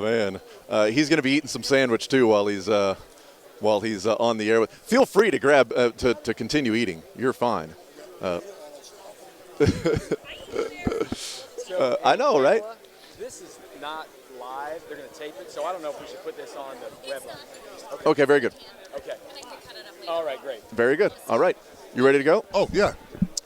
man. He's going to be eating some sandwich, too, while he's on the air. Feel free to grab to continue eating. You're fine. I know, right? This is not live. They're going to tape it, so I don't know if we should put this on the web. Okay, very good. Okay. All right, great. Very good. All right. You ready to go? Oh, yeah.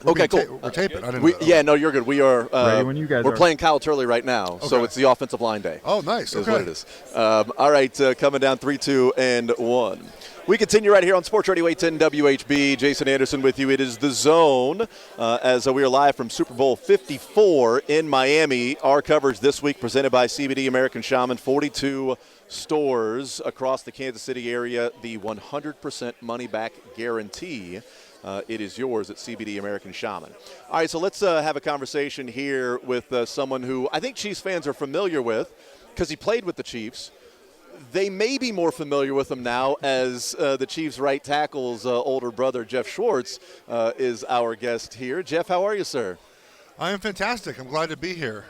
Okay, cool. We're taping. I didn't know that. Yeah, no, you're good. We are. Ready when you guys we're are. playing Kyle Turley right now, so Okay. it's the offensive line day. Oh, nice. Is Okay. what it is. All right, coming down 3, 2, and 1. We continue right here on Sports Radio 810 WHB. Jason Anderson with you. It is The Zone as we are live from Super Bowl 54 in Miami. Our coverage this week presented by CBD American Shaman, 42 stores across the Kansas City area. The 100% money-back guarantee. It is yours at CBD American Shaman. All right, so let's have a conversation here with someone who I think Chiefs fans are familiar with because he played with the Chiefs. They may be more familiar with him now as the Chiefs' right tackle's older brother, Geoff Schwartz, is our guest here. Geoff, how are you, sir? I am fantastic. I'm glad to be here.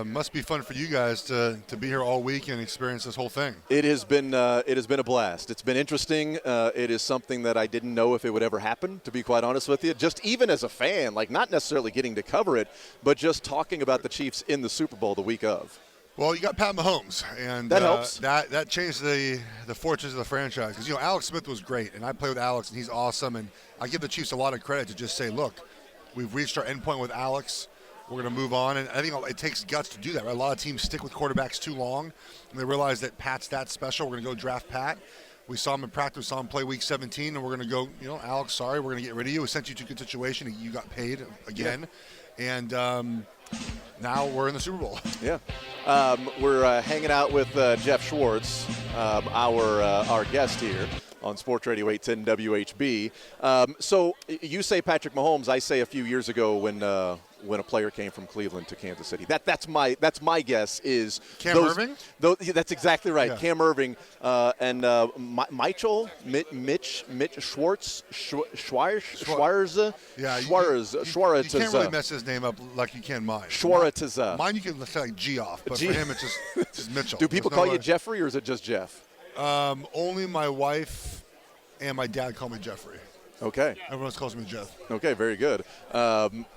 Must be fun for you guys to be here all week and experience this whole thing. It has been a blast. It's been interesting. It is something that I didn't know if it would ever happen, to be quite honest with you. Just even as a fan, like not necessarily getting to cover it, but just talking about the Chiefs in the Super Bowl the week of. Well, you got Pat Mahomes, and that helps. That changed the fortunes of the franchise because Alex Smith was great, and I played with Alex, and he's awesome. And I give the Chiefs a lot of credit to just say, look, we've reached our endpoint with Alex. We're going to move on, and I think it takes guts to do that. Right? A lot of teams stick with quarterbacks too long, and they realize that Pat's that special. We're going to go draft Pat. We saw him in practice, we saw him play Week 17, and we're going to go, Alex, sorry, we're going to get rid of you. We sent you to a good situation. You got paid again, and now we're in the Super Bowl. Yeah. We're hanging out with Geoff Schwartz, our guest here on Sports Radio 810 WHB. So you say Patrick Mahomes, I say a few years ago when a player came from Cleveland to Kansas City. That's my guess is Cam Irving? That's exactly right. Yeah. Cam Irving and Mitch Schwartz, Schwartz. Yeah, Schwartz. You can't really mess his name up like you can mine. Schwartz. Mine you can say like Geoff, but for him it's just Mitchell. Do people call you Jeffrey or is it just Geoff? Only my wife and my dad call me Jeffrey. Okay. Everyone else calls me Geoff. Okay, very good.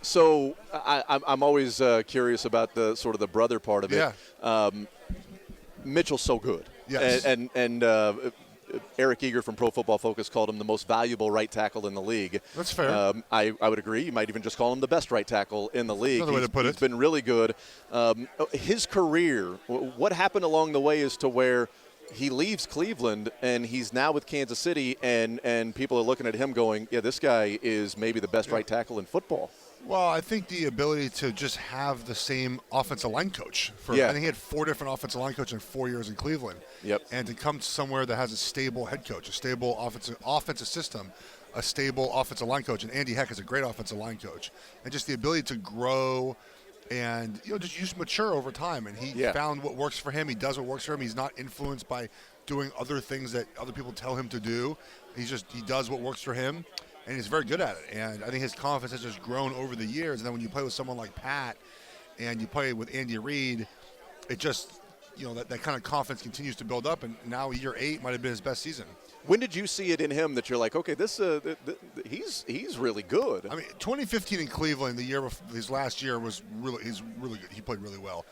So I'm always curious about the sort of the brother part of it. Yeah. Mitchell's so good. Yes. And Eric Eager from Pro Football Focus called him the most valuable right tackle in the league. That's fair. I would agree. You might even just call him the best right tackle in the league. Another way to put it. He's been really good. His career, what happened along the way is to where he leaves Cleveland and he's now with Kansas City, and people are looking at him going, yeah, this guy is maybe the best right tackle in football. Well, I think the ability to just have the same offensive line coach. I think he had 4 different offensive line coaches in 4 years in Cleveland. Yep. And to come to somewhere that has a stable head coach, a stable offensive system, a stable offensive line coach, and Andy Heck is a great offensive line coach, and just the ability to grow and just mature over time. And he found what works for him. He does what works for him. He's not influenced by doing other things that other people tell him to do. He does what works for him, and he's very good at it. And I think his confidence has just grown over the years. And then when you play with someone like Pat and you play with Andy Reid, it just that kind of confidence continues to build up. And now year 8 might have been his best season. When did you see it in him that you're like, okay, this he's really good? I mean, 2015 in Cleveland, the year before, his last year he's really good. He played really well.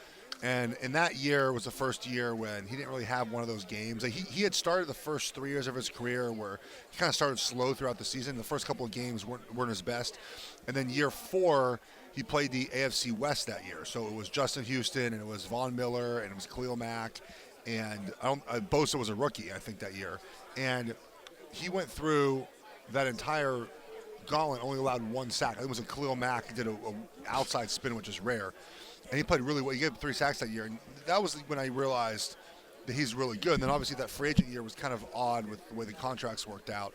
And that year was the first year when he didn't really have one of those games. Like he had started the first 3 years of his career where he kind of started slow throughout the season. The first couple of games weren't his best. And then year 4, he played the AFC West that year. So it was Justin Houston, and it was Von Miller, and it was Khalil Mack. And Bosa was a rookie, I think, that year. And he went through that entire gauntlet, only allowed 1 sack. I think it was a Khalil Mack. He did a outside spin, which is rare. And he played really well. He gave 3 sacks that year. And that was when I realized that he's really good. And then obviously that free agent year was kind of odd with the way the contracts worked out.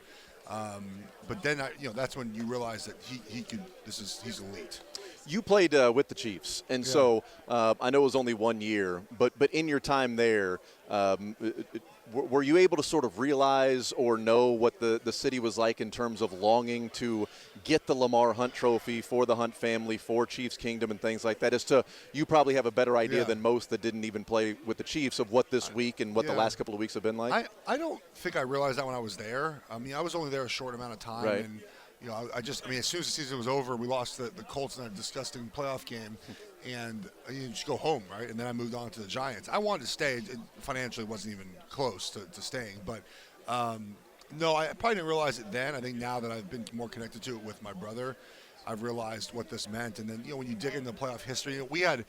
But then, that's when you realize that he's elite. You played with the Chiefs, and so I know it was only 1 year, but in your time there, Were you able to sort of realize or know what the city was like in terms of longing to get the Lamar Hunt Trophy for the Hunt family, for Chiefs Kingdom and things like that? As to, you probably have a better idea than most that didn't even play with the Chiefs of what this week and what the last couple of weeks have been like? I don't think I realized that when I was there. I mean, I was only there a short amount of time. Right. And, as soon as the season was over, we lost the Colts in that disgusting playoff game. And you just go home, right? And then I moved on to the Giants. I wanted to stay. It financially wasn't even close to staying. But, no, I probably didn't realize it then. I think now that I've been more connected to it with my brother, I've realized what this meant. And then, when you dig into playoff history, we had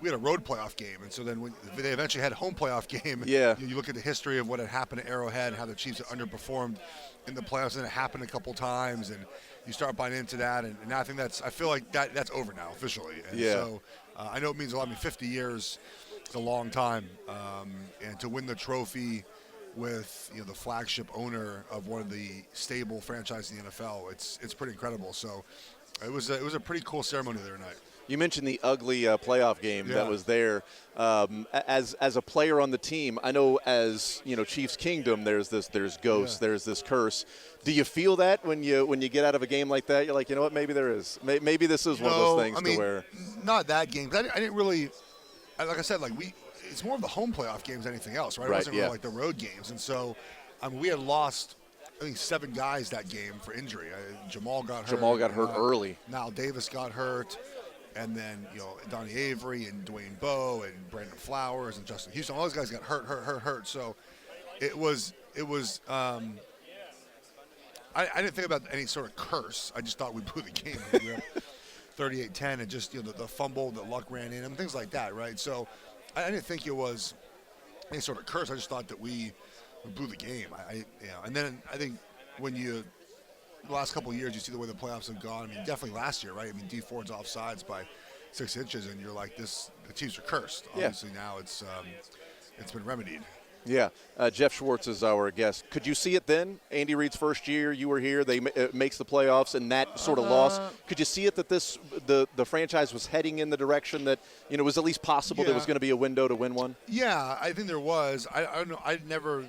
a road playoff game. And so then when they eventually had a home playoff game, you look at the history of what had happened at Arrowhead, how the Chiefs had underperformed in the playoffs, and it happened a couple times. And you start buying into that. And now I feel like that's over now officially. And so I know it means a lot. I mean, 50 years is a long time. And to win the trophy with the flagship owner of one of the stable franchises in the NFL, it's pretty incredible. So it was a pretty cool ceremony the other night. You mentioned the ugly playoff game that was there. As a player on the team, I know as Chiefs Kingdom, there's ghosts, there's this curse. Do you feel that when you get out of a game like that? You're like, you know what? Maybe there is. Maybe this is one of those things to where. Not that game. I didn't really. Like I said, it's more of the home playoff games than anything else, right? It wasn't really like the road games, and so we had lost, I think, 7 guys that game for injury. Jamal got hurt early. Now Davis got hurt. And then, Donnie Avery and Dwayne Bowe and Brandon Flowers and Justin Houston, all those guys got hurt. So it was I didn't think about any sort of curse. I just thought we blew the game. We were 38-10 and just, the fumble, the luck ran in and things like that, right? So I didn't think it was any sort of curse. I just thought that we blew the game. And then I think when the last couple of years, you see the way the playoffs have gone. I mean, definitely last year, right? I mean, D Ford's offsides by 6 inches, and you're like, the Chiefs are cursed. Obviously, now it's been remedied. Yeah, Geoff Schwartz is our guest. Could you see it then? Andy Reid's first year, you were here. They makes the playoffs, and that sort of loss. Could you see it that the franchise was heading in the direction that was at least possible there was going to be a window to win one? Yeah, I think there was. I don't know. I never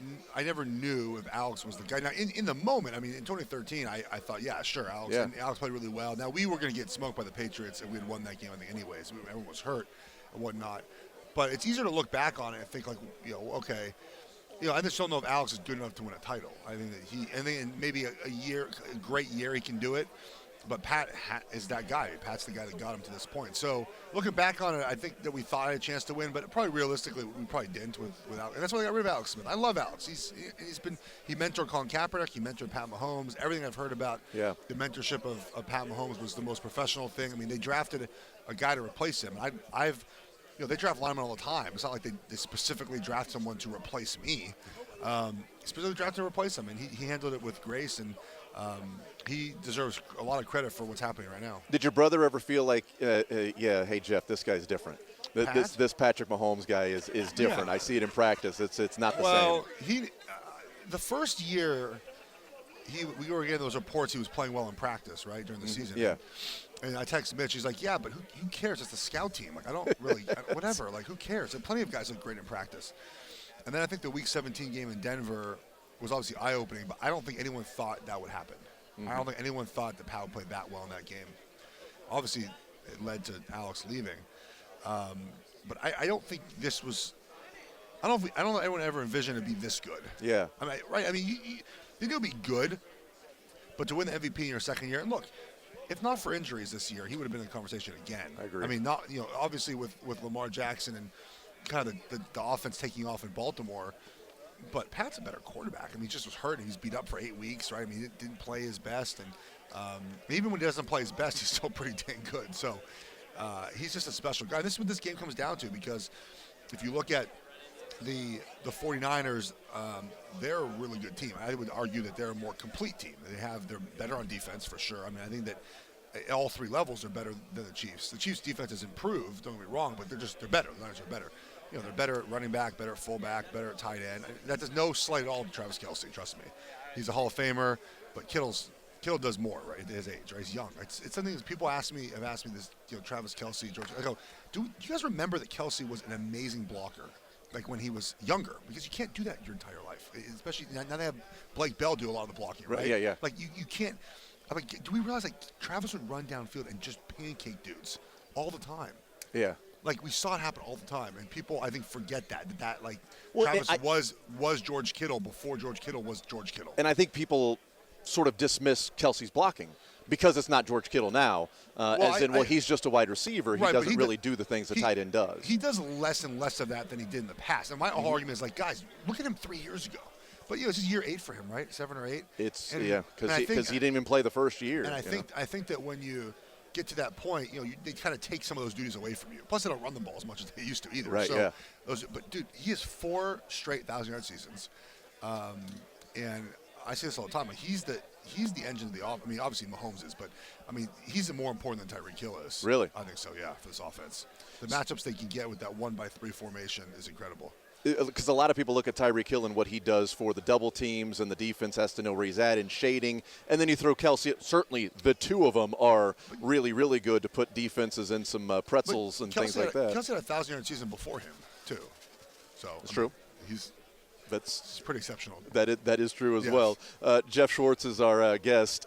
knew if Alex was the guy. Now, in the moment, I mean, in 2013, I thought, yeah, sure, Alex. Yeah. And Alex played really well. Now we were going to get smoked by the Patriots, and we had won that game, I think, anyways. Everyone was hurt and whatnot. But it's easier to look back on it and think like, okay, I just don't know if Alex is good enough to win a title. I think that in maybe a great year, he can do it. But Pat is that guy. Pat's the guy that got him to this point. So looking back on it, I think that we thought I had a chance to win, but probably realistically, we probably didn't without. And that's why I got rid of Alex Smith. I love Alex. He mentored Colin Kaepernick. He mentored Pat Mahomes. Everything I've heard about the mentorship of Pat Mahomes was the most professional thing. I mean, they drafted a guy to replace him. They draft linemen all the time. It's not like they specifically draft someone to replace me. Specifically drafted to replace him, and he handled it with grace, and he deserves a lot of credit for what's happening right now. Did your brother ever feel like, hey, Geoff, this guy's different? This Patrick Mahomes guy is different. Yeah. I see it in practice. It's not the same. Well, the first year, we were getting those reports he was playing well in practice, right, during the season. Yeah. And I texted Mitch. He's like, yeah, but who cares? It's the scout team. Like, I don't really – whatever. Like, who cares? There plenty of guys look great in practice. And then I think the Week 17 game in Denver was obviously eye-opening, but I don't think anyone thought that would happen. I don't think anyone thought that Powell played that well in that game. Obviously, it led to Alex leaving. But I don't think this was – I don't know anyone ever envisioned it to be this good. Yeah. I mean, right? I mean, you knew it would be good, but to win the MVP in your second year – and look – if not for injuries this year, he would have been in the conversation again. I agree. I mean, obviously with Lamar Jackson and kind of the offense taking off in Baltimore, but Pat's a better quarterback. I mean, he just was hurt and he's beat up for 8 weeks, right? I mean, he didn't play his best, and even when he doesn't play his best, he's still pretty dang good. So he's just a special guy. This is what this game comes down to, because if you look at the 49ers, they're a really good team. I would argue that they're a more complete team. They're better on defense for sure. I mean, I think that at all 3 levels are better than the Chiefs. The Chiefs' defense has improved, don't get me wrong, but they're better. The Niners are better. They're better at running back, better at fullback, better at tight end. That does no slight at all to Travis Kelce, trust me. He's a Hall of Famer, but Kittle does more, right, at his age, right? He's young. It's something that people have asked me this, Travis Kelce, George. I go, do you guys remember that Kelce was an amazing blocker like when he was younger, because you can't do that your entire life. Especially now they have Blake Bell do a lot of the blocking, right? Yeah. Like you can't. I mean, do we realize like Travis would run downfield and just pancake dudes all the time? Yeah. Like we saw it happen all the time, and people I think forget that like Well, Travis was George Kittle before George Kittle was George Kittle. And I think people sort of dismiss Kelsey's blocking because it's not George Kittle now, he's just a wide receiver. He doesn't really do the things a tight end does. He does less and less of that than he did in the past. And my whole argument is like, guys, look at him 3 years ago. But this is year 8 for him, right? 7 or 8. Because he didn't even play the first year. And I think that when you get to that point, they kind of take some of those duties away from you. Plus, they don't run the ball as much as they used to either. Right. So but dude, he has 4 straight 1,000-yard seasons, and I say this all the time. Like he's the engine of the offense. I mean, obviously Mahomes is, but I mean he's more important than Tyreek Hill is. Really? I think so. Yeah, for this offense, the matchups they can get with that 1-by-3 formation is incredible. Because a lot of people look at Tyreek Hill and what he does for the double teams, and the defense has to know where he's at in shading. And then you throw Kelsey. Certainly, the two of them are really, really good to put defenses in some pretzels and things like that. Kelsey had a 1,000-yard season before him too, so it's true. That's pretty exceptional. That is true as Yes. well. Geoff Schwartz is our guest.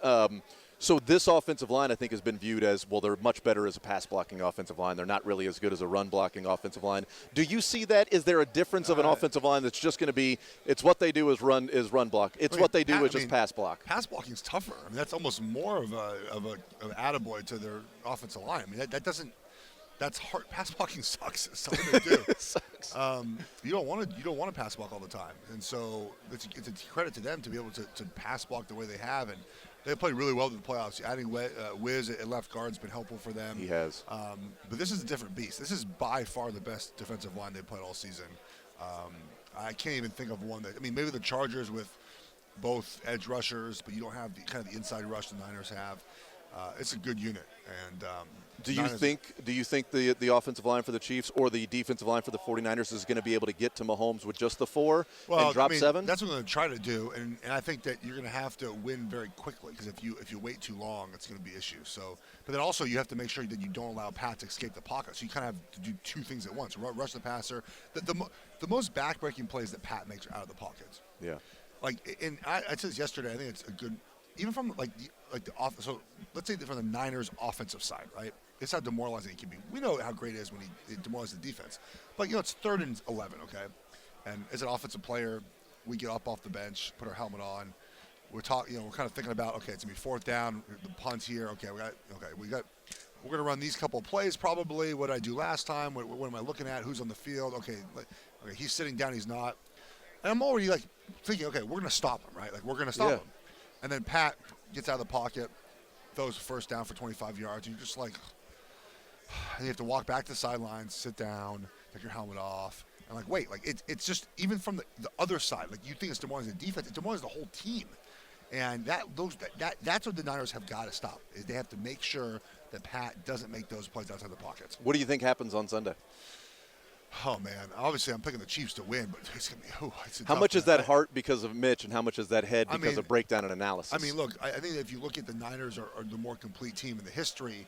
So this offensive line, I think, has been viewed as, well, they're much better as a pass-blocking offensive line. They're not really as good as a run-blocking offensive line. Do you see that? Is there a difference of an offensive line that's just going to be, it's what they do is run block. It's what they do is just pass block. Pass blocking is tougher. I mean, that's almost more of an attaboy to their offensive line. I mean, that's hard. Pass blocking sucks. It's something to do. It sucks. You don't want to pass block all the time, and so it's a credit to them to be able to pass block the way they have, and they played really well in the playoffs. Adding Wiz at left guard has been helpful for them. He has. But this is a different beast. This is by far the best defensive line they've played all season. I can't even think of one that. I mean, maybe the Chargers with both edge rushers, but you don't have the inside rush the Niners have. It's a good unit, and do you think the offensive line for the Chiefs or the defensive line for the 49ers is going to be able to get to Mahomes with just the 4 and drop 7? That's what they're going to try to do, and I think that you're going to have to win very quickly, because if you wait too long, it's going to be issues. So, but then also you have to make sure that you don't allow Pat to escape the pocket. So you kind of have to do 2 things at once: rush the passer. The most backbreaking plays that Pat makes are out of the pockets. Yeah. Like, and I said this yesterday. I think it's a good, even from the offense. So let's say from the Niners' offensive side, right? It's how demoralizing it can be. We know how great it is when he demoralizes the defense. But it's 3rd and 11, okay? And as an offensive player, we get up off the bench, put our helmet on. We're talking, we're kind of thinking about, okay, it's gonna be 4th down, the punt's here. We're gonna run these couple of plays probably. What did I do last time? What am I looking at? Who's on the field? Okay, he's sitting down, he's not. And I'm already thinking, okay, we're gonna stop him, right? We're gonna stop him. And then Pat gets out of the pocket, throws first down for 25 yards, and you're just like, and you have to walk back to the sidelines, sit down, take your helmet off, and wait, it's just, even from the other side, you think it's demoralizing the defense, it demoralizes the whole team. And that's what the Niners have got to stop, is they have to make sure that Pat doesn't make those plays outside the pockets. What do you think happens on Sunday? Oh, man. Obviously, I'm picking the Chiefs to win, but it's going to be how much is that heart because of Mitch, and how much is that head because of breakdown and analysis? I mean, look, I think if you look at the Niners are the more complete team in the history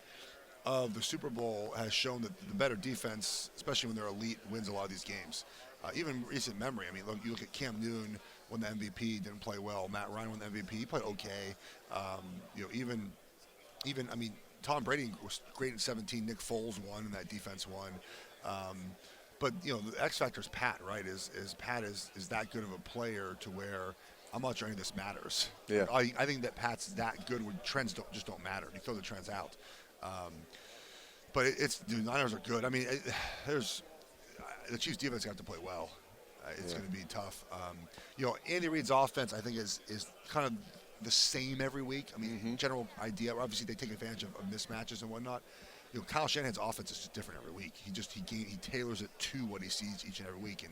of the Super Bowl, has shown that the better defense, especially when they're elite, wins a lot of these games. Even recent memory. I mean, look, you look at Cam Newton won the MVP, didn't play well. Matt Ryan won the MVP, he played okay. Even Tom Brady was great in 17. Nick Foles won, and that defense won. But the X factor is Pat, right? Is Pat is that good of a player to where I'm not sure any of this matters. Yeah. I think that Pat's that good where trends don't matter. You throw the trends out. But the Niners are good. I mean, the Chiefs defense have to play well. It's going to be tough. Andy Reid's offense, I think, is kind of the same every week. I mean, general idea. Obviously, they take advantage of mismatches and whatnot. Kyle Shanahan's offense is just different every week. He tailors it to what he sees each and every week.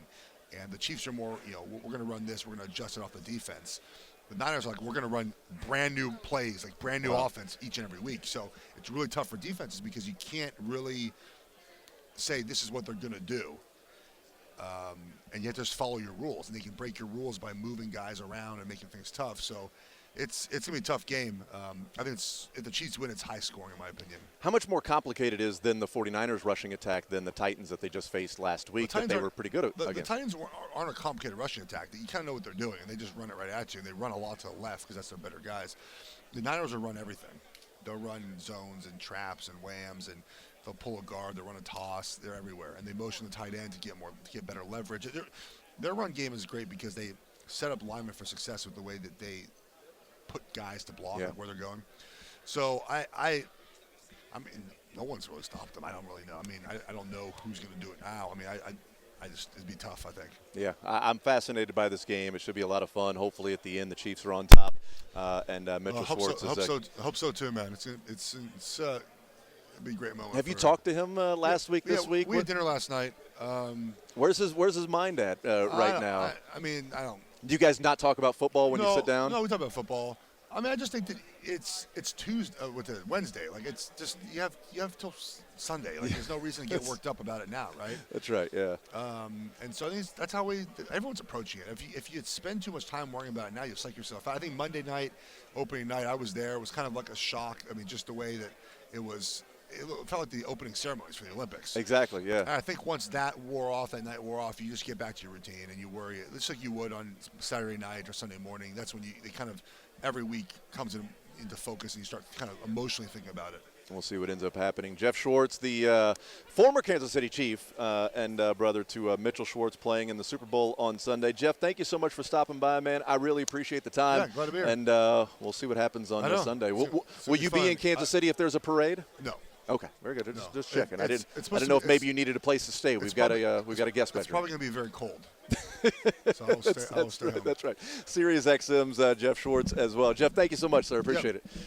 And the Chiefs are more, we're going to run this. We're going to adjust it off the defense. The Niners are we're going to run brand new plays, brand new offense each and every week. So it's really tough for defenses because you can't really say this is what they're going to do. And you have to just follow your rules. And they can break your rules by moving guys around and making things tough. So it's going to be a tough game. I think if the Chiefs win, it's high scoring in my opinion. How much more complicated is than the 49ers rushing attack than the Titans that they just faced last week that they were pretty good at? The Titans aren't a complicated rushing attack. You kind of know what they're doing, and they just run it right at you, and they run a lot to the left because that's their better guys. The Niners will run everything. They'll run zones and traps and whams, and they'll pull a guard. They'll run a toss. They're everywhere, and they motion the tight end to get better leverage. Their run game is great because they set up linemen for success with the way that they put guys to block where they're going. So I mean, no one's really stopped them. I don't really know. I mean, I don't know who's going to do it now. I mean, I just it'd be tough, I think. Yeah, I'm fascinated by this game. It should be a lot of fun. Hopefully, at the end, the Chiefs are on top, and Mitchell Schwartz is. I hope so too, man. It's it'd be a great moment. Have you talked to him last week? This week? We had dinner last night. Where's his mind at right now? I mean, I don't. Do you guys not talk about football when you sit down? No, we talk about football. I mean, I just think that it's Tuesday with the Wednesday. Like it's just you have till Sunday. Like there's no reason to get worked up about it now, right? That's right. Yeah. And so I think that's how everyone's approaching it. If you spend too much time worrying about it now, you'll psych yourself out. I think Monday night, opening night, I was there. It was kind of like a shock. I mean, just the way that it was. It felt like the opening ceremonies for the Olympics. Exactly, yeah. And I think once that night wore off, you just get back to your routine and you worry, just like you would on Saturday night or Sunday morning. That's when they kind of every week comes into focus and you start kind of emotionally thinking about it. We'll see what ends up happening. Geoff Schwartz, the former Kansas City Chief and brother to Mitchell Schwartz, playing in the Super Bowl on Sunday. Geoff, thank you so much for stopping by, man. I really appreciate the time. Yeah, glad to be here. And we'll see what happens on this Sunday. Will you be in Kansas City if there's a parade? No. Okay, very good. Just checking. I didn't know if maybe you needed a place to stay. We've got a guest bedroom. It's probably going to be very cold. So I'll stay home. That's right. Sirius XM's Geoff Schwartz as well. Geoff, thank you so much, sir. Appreciate it.